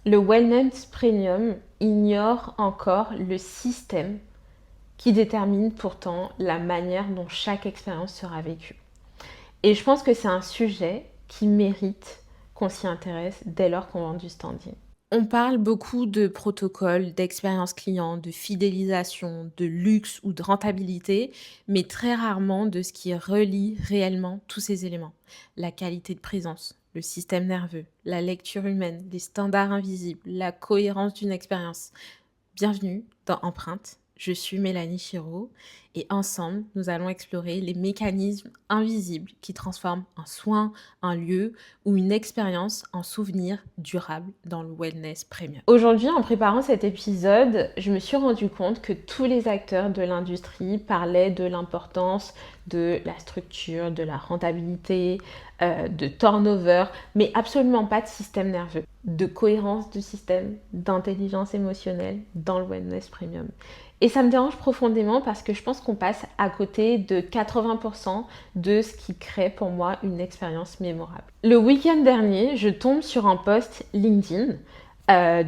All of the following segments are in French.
Le wellness premium ignore encore le système qui détermine pourtant la manière dont chaque expérience sera vécue. Et je pense que c'est un sujet qui mérite qu'on s'y intéresse dès lors qu'on vend du standing. On parle beaucoup de protocoles, d'expérience client, de fidélisation, de luxe ou de rentabilité, mais très rarement de ce qui relie réellement tous ces éléments. La qualité de présence, le système nerveux, la lecture humaine, les standards invisibles, la cohérence d'une expérience. Bienvenue dans Empreinte, je suis Mélanie Chiraud et ensemble, nous allons explorer les mécanismes invisibles qui transforment un soin, un lieu ou une expérience en souvenir durable dans le wellness premium. Aujourd'hui, en préparant cet épisode, je me suis rendu compte que tous les acteurs de l'industrie parlaient de l'importance de la structure, de la rentabilité, de turnover, mais absolument pas de système nerveux, de cohérence du système, d'intelligence émotionnelle dans le wellness premium. Et ça me dérange profondément parce que je pense qu'on passe à côté de 80% de ce qui crée pour moi une expérience mémorable. Le week-end dernier, je tombe sur un post LinkedIn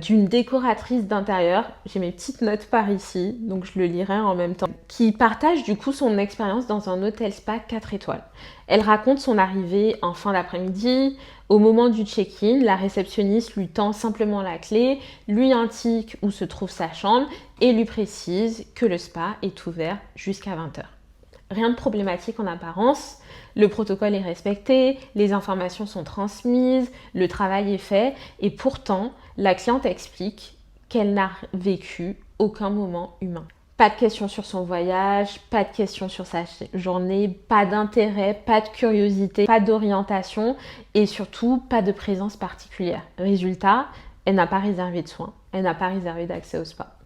d'une décoratrice d'intérieur, j'ai mes petites notes par ici, donc je le lirai en même temps, qui partage du coup son expérience dans un hôtel spa 4 étoiles. Elle raconte son arrivée en fin d'après-midi. Au moment du check-in, la réceptionniste lui tend simplement la clé, lui indique où se trouve sa chambre et lui précise que le spa est ouvert jusqu'à 20h. Rien de problématique en apparence, le protocole est respecté, les informations sont transmises, le travail est fait et pourtant, la cliente explique qu'elle n'a vécu aucun moment humain. Pas de questions sur son voyage, pas de questions sur sa journée, pas d'intérêt, pas de curiosité, pas d'orientation et surtout pas de présence particulière. Résultat, elle n'a pas réservé de soins, elle n'a pas réservé d'accès au spa.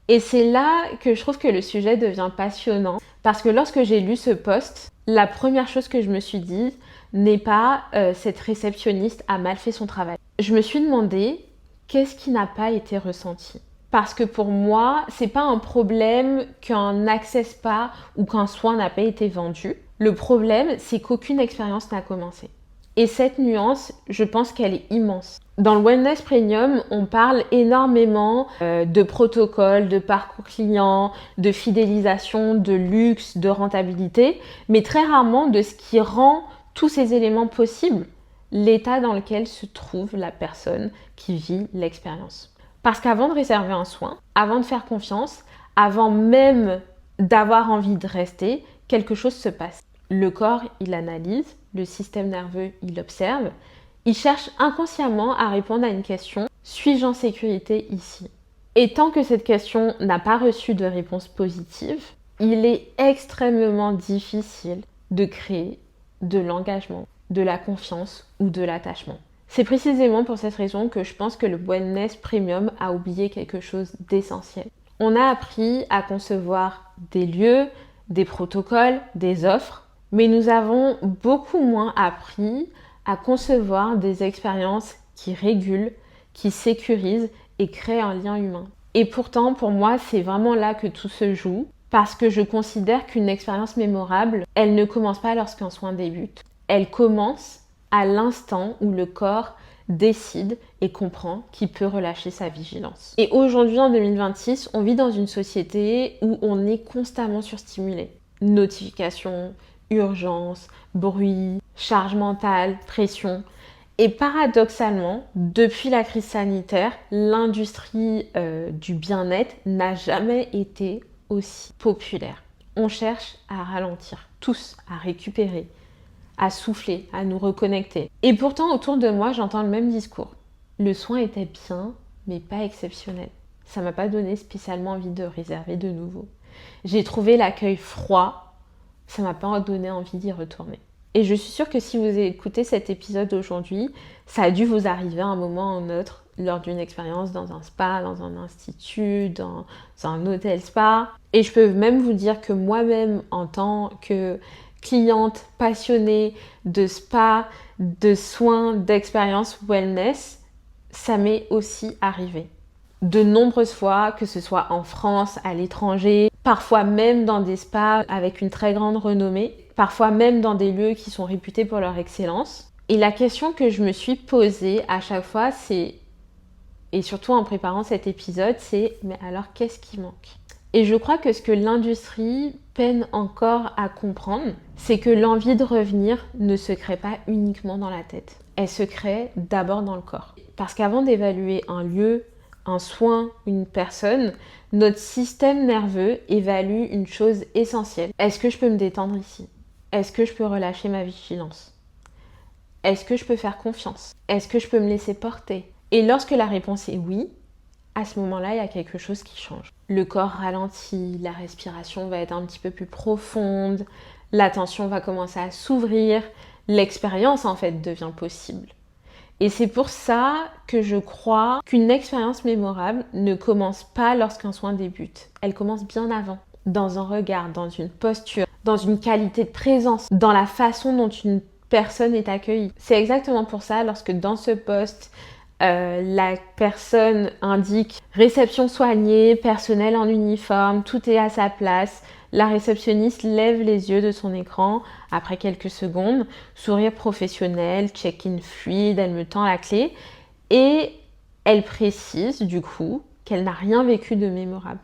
Et c'est là que je trouve que le sujet devient passionnant parce que lorsque j'ai lu ce post, la première chose que je me suis dit n'est pas cette réceptionniste a mal fait son travail. Je me suis demandé qu'est-ce qui n'a pas été ressenti. Parce que pour moi, c'est pas un problème qu'un n'accès spa ou qu'un soin n'a pas été vendu. Le problème, c'est qu'aucune expérience n'a commencé. Et cette nuance, je pense qu'elle est immense. Dans le wellness premium, on parle énormément de protocoles, de parcours client, de fidélisation, de luxe, de rentabilité, mais très rarement de ce qui rend tous ces éléments possibles, l'état dans lequel se trouve la personne qui vit l'expérience. Parce qu'avant de réserver un soin, avant de faire confiance, avant même d'avoir envie de rester, quelque chose se passe. Le corps, il analyse, le système nerveux, il observe, il cherche inconsciemment à répondre à une question, suis-je en sécurité ici? Et tant que cette question n'a pas reçu de réponse positive, il est extrêmement difficile de créer de l'engagement, de la confiance ou de l'attachement. C'est précisément pour cette raison que je pense que le wellness premium a oublié quelque chose d'essentiel. On a appris à concevoir des lieux, des protocoles, des offres, mais nous avons beaucoup moins appris à concevoir des expériences qui régulent, qui sécurisent et créent un lien humain. Et pourtant, pour moi, c'est vraiment là que tout se joue, parce que je considère qu'une expérience mémorable, elle ne commence pas lorsqu'un soin débute. Elle commence à l'instant où le corps décide et comprend qu'il peut relâcher sa vigilance. Et aujourd'hui, en 2026, on vit dans une société où on est constamment surstimulé. Notifications, urgences, bruit, charge mentale, pression. Et paradoxalement, depuis la crise sanitaire, l'industrie du bien-être n'a jamais été aussi populaire. On cherche à ralentir, tous à récupérer, à souffler, à nous reconnecter. Et pourtant, autour de moi, j'entends le même discours. Le soin était bien, mais pas exceptionnel. Ça m'a pas donné spécialement envie de réserver de nouveau. J'ai trouvé l'accueil froid, ça m'a pas donné envie d'y retourner. Et je suis sûre que si vous écoutez cet épisode aujourd'hui, ça a dû vous arriver à un moment ou un autre lors d'une expérience dans un spa, dans un institut, dans un hôtel spa. Et je peux même vous dire que moi-même, en tant que cliente passionnée de spa, de soins, d'expérience wellness, ça m'est aussi arrivé. De nombreuses fois, que ce soit en France, à l'étranger, parfois même dans des spas avec une très grande renommée, parfois même dans des lieux qui sont réputés pour leur excellence. Et la question que je me suis posée à chaque fois, c'est et surtout en préparant cet épisode, c'est mais alors qu'est-ce qui manque? Et je crois que ce que l'industrie peine encore à comprendre, c'est que l'envie de revenir ne se crée pas uniquement dans la tête. Elle se crée d'abord dans le corps. Parce qu'avant d'évaluer un lieu, un soin, une personne, notre système nerveux évalue une chose essentielle. Est-ce que je peux me détendre ici? Est-ce que je peux relâcher ma vigilance? Est-ce que je peux faire confiance? Est-ce que je peux me laisser porter? Et lorsque la réponse est oui, à ce moment-là, il y a quelque chose qui change. Le corps ralentit, la respiration va être un petit peu plus profonde, l'attention va commencer à s'ouvrir, l'expérience en fait devient possible. Et c'est pour ça que je crois qu'une expérience mémorable ne commence pas lorsqu'un soin débute. Elle commence bien avant, dans un regard, dans une posture, dans une qualité de présence, dans la façon dont une personne est accueillie. C'est exactement pour ça lorsque dans ce post, la personne indique réception soignée, personnel en uniforme, tout est à sa place. La réceptionniste lève les yeux de son écran après quelques secondes, sourire professionnel, check-in fluide, elle me tend la clé et elle précise du coup qu'elle n'a rien vécu de mémorable.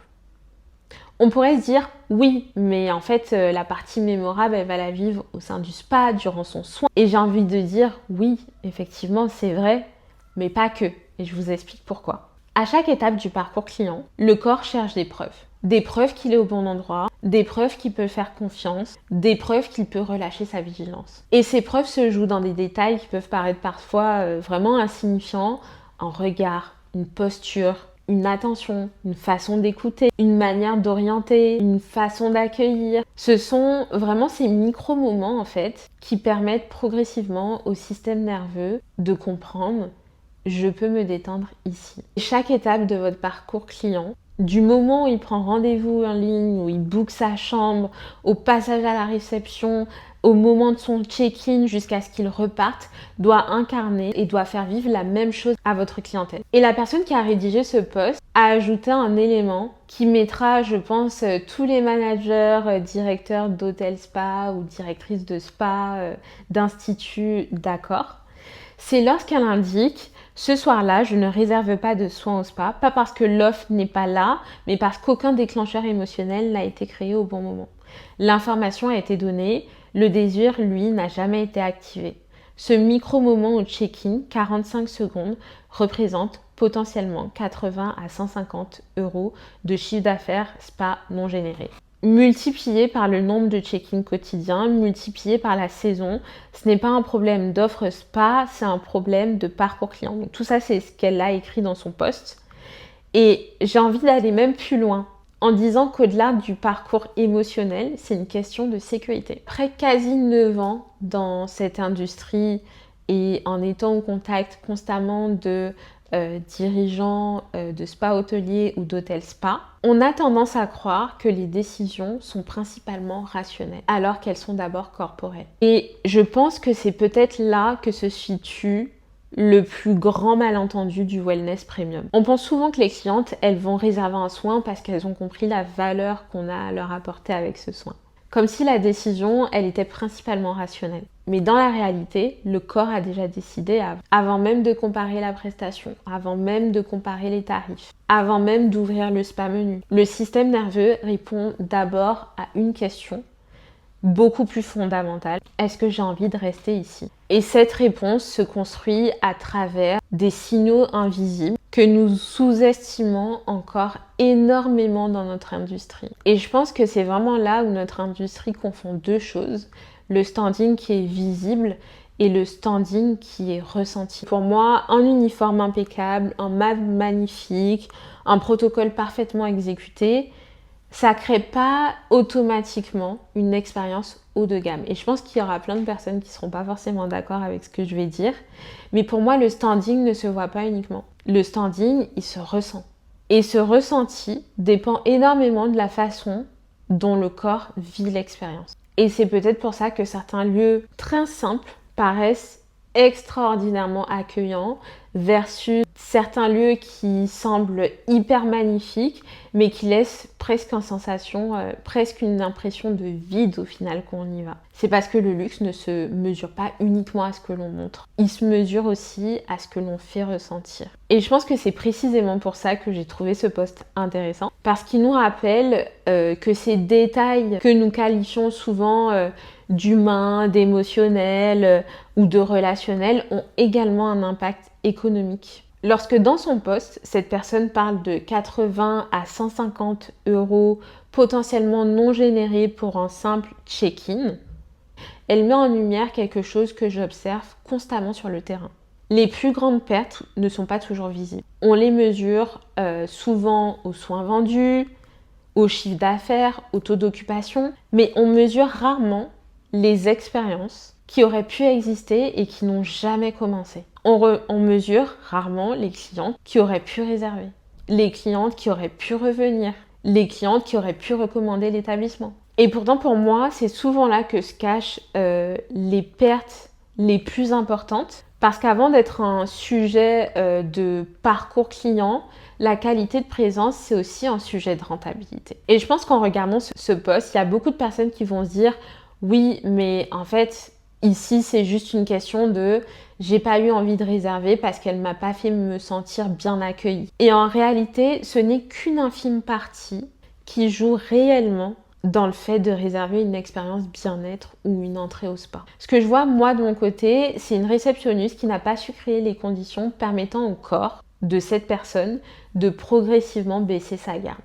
On pourrait se dire oui, mais en fait la partie mémorable elle va la vivre au sein du spa durant son soin. Et j'ai envie de dire oui, effectivement c'est vrai, mais pas que, et je vous explique pourquoi. À chaque étape du parcours client, le corps cherche des preuves. Des preuves qu'il est au bon endroit, des preuves qu'il peut faire confiance, des preuves qu'il peut relâcher sa vigilance. Et ces preuves se jouent dans des détails qui peuvent paraître parfois vraiment insignifiants, un regard, une posture, une attention, une façon d'écouter, une manière d'orienter, une façon d'accueillir. Ce sont vraiment ces micro-moments en fait qui permettent progressivement au système nerveux de comprendre je peux me détendre ici. Chaque étape de votre parcours client, du moment où il prend rendez-vous en ligne, où il book sa chambre, au passage à la réception, au moment de son check-in jusqu'à ce qu'il reparte, doit incarner et doit faire vivre la même chose à votre clientèle. Et la personne qui a rédigé ce post a ajouté un élément qui mettra, je pense, tous les managers, directeurs d'hôtels spa ou directrices de spa, d'instituts d'accord. C'est lorsqu'elle indique ce soir-là, je ne réserve pas de soins au spa, pas parce que l'offre n'est pas là, mais parce qu'aucun déclencheur émotionnel n'a été créé au bon moment. L'information a été donnée, le désir, lui, n'a jamais été activé. Ce micro-moment au check-in, 45 secondes, représente potentiellement 80 à 150 € de chiffre d'affaires spa non généré. Multiplié par le nombre de check-in quotidiens, multiplié par la saison, ce n'est pas un problème d'offre spa, c'est un problème de parcours client. Donc tout ça, c'est ce qu'elle a écrit dans son post. Et j'ai envie d'aller même plus loin en disant qu'au-delà du parcours émotionnel, c'est une question de sécurité. Après quasi 9 ans dans cette industrie et en étant au contact constamment de dirigeants de spa hôteliers ou d'hôtels spa, on a tendance à croire que les décisions sont principalement rationnelles, alors qu'elles sont d'abord corporelles. Et je pense que c'est peut-être là que se situe le plus grand malentendu du wellness premium. On pense souvent que les clientes, elles vont réserver un soin parce qu'elles ont compris la valeur qu'on a à leur apporter avec ce soin. Comme si la décision, elle était principalement rationnelle. Mais dans la réalité, le corps a déjà décidé avant même de comparer la prestation, avant même de comparer les tarifs, avant même d'ouvrir le spa menu. Le système nerveux répond d'abord à une question beaucoup plus fondamentale. Est-ce que j'ai envie de rester ici? Et cette réponse se construit à travers des signaux invisibles que nous sous-estimons encore énormément dans notre industrie. Et je pense que c'est vraiment là où notre industrie confond deux choses. Le standing qui est visible et le standing qui est ressenti. Pour moi, un uniforme impeccable, un map magnifique, un protocole parfaitement exécuté, ça crée pas automatiquement une expérience haut de gamme. Et je pense qu'il y aura plein de personnes qui seront pas forcément d'accord avec ce que je vais dire. Mais pour moi, le standing ne se voit pas uniquement. Le standing, il se ressent. Et ce ressenti dépend énormément de la façon dont le corps vit l'expérience. Et c'est peut-être pour ça que certains lieux très simples paraissent extraordinairement accueillants, versus certains lieux qui semblent hyper magnifiques, mais qui laissent presque une sensation, presque une impression de vide au final quand on y va. C'est parce que le luxe ne se mesure pas uniquement à ce que l'on montre, il se mesure aussi à ce que l'on fait ressentir. Et je pense que c'est précisément pour ça que j'ai trouvé ce post intéressant, parce qu'il nous rappelle que ces détails que nous qualifions souvent d'humain, d'émotionnel ou de relationnel ont également un impact économique. Lorsque dans son post, cette personne parle de 80 à 150 euros potentiellement non générés pour un simple check-in, elle met en lumière quelque chose que j'observe constamment sur le terrain. Les plus grandes pertes ne sont pas toujours visibles. On les mesure souvent aux soins vendus, au chiffre d'affaires, au taux d'occupation, mais on mesure rarement les expériences qui auraient pu exister et qui n'ont jamais commencé. On mesure rarement les clientes qui auraient pu réserver, les clientes qui auraient pu revenir, les clientes qui auraient pu recommander l'établissement. Et pourtant, pour moi, c'est souvent là que se cachent les pertes les plus importantes, parce qu'avant d'être un sujet de parcours client, la qualité de présence, c'est aussi un sujet de rentabilité. Et je pense qu'en regardant ce post, il y a beaucoup de personnes qui vont se dire « Oui, mais en fait, ici, c'est juste une question de « j'ai pas eu envie de réserver parce qu'elle m'a pas fait me sentir bien accueillie ». Et en réalité, ce n'est qu'une infime partie qui joue réellement dans le fait de réserver une expérience bien-être ou une entrée au spa. Ce que je vois, moi, de mon côté, c'est une réceptionniste qui n'a pas su créer les conditions permettant au corps de cette personne de progressivement baisser sa garde.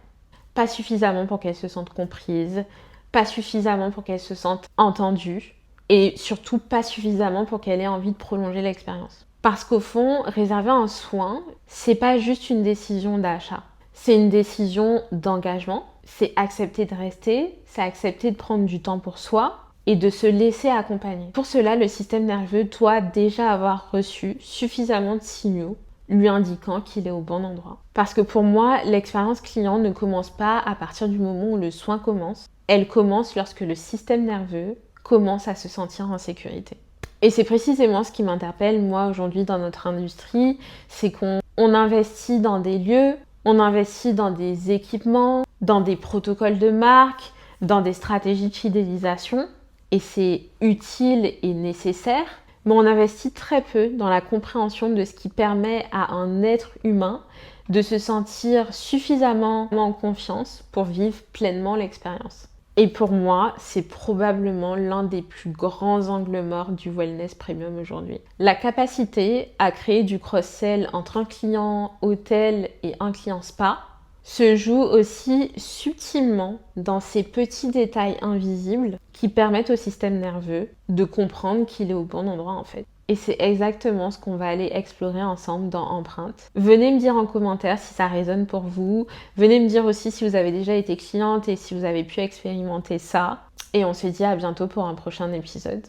Pas suffisamment pour qu'elle se sente comprise, pas suffisamment pour qu'elle se sente entendue, et surtout pas suffisamment pour qu'elle ait envie de prolonger l'expérience. Parce qu'au fond, réserver un soin, c'est pas juste une décision d'achat. C'est une décision d'engagement, c'est accepter de rester, c'est accepter de prendre du temps pour soi et de se laisser accompagner. Pour cela, le système nerveux doit déjà avoir reçu suffisamment de signaux lui indiquant qu'il est au bon endroit. Parce que pour moi, l'expérience client ne commence pas à partir du moment où le soin commence. Elle commence lorsque le système nerveux commence à se sentir en sécurité. Et c'est précisément ce qui m'interpelle, moi, aujourd'hui, dans notre industrie, c'est qu'on investit dans des lieux, on investit dans des équipements, dans des protocoles de marque, dans des stratégies de fidélisation, et c'est utile et nécessaire, mais on investit très peu dans la compréhension de ce qui permet à un être humain de se sentir suffisamment en confiance pour vivre pleinement l'expérience. Et pour moi, c'est probablement l'un des plus grands angles morts du wellness premium aujourd'hui. La capacité à créer du cross-sell entre un client hôtel et un client spa se joue aussi subtilement dans ces petits détails invisibles qui permettent au système nerveux de comprendre qu'il est au bon endroit en fait. Et c'est exactement ce qu'on va aller explorer ensemble dans Empreinte. Venez me dire en commentaire si ça résonne pour vous. Venez me dire aussi si vous avez déjà été cliente et si vous avez pu expérimenter ça. Et on se dit à bientôt pour un prochain épisode.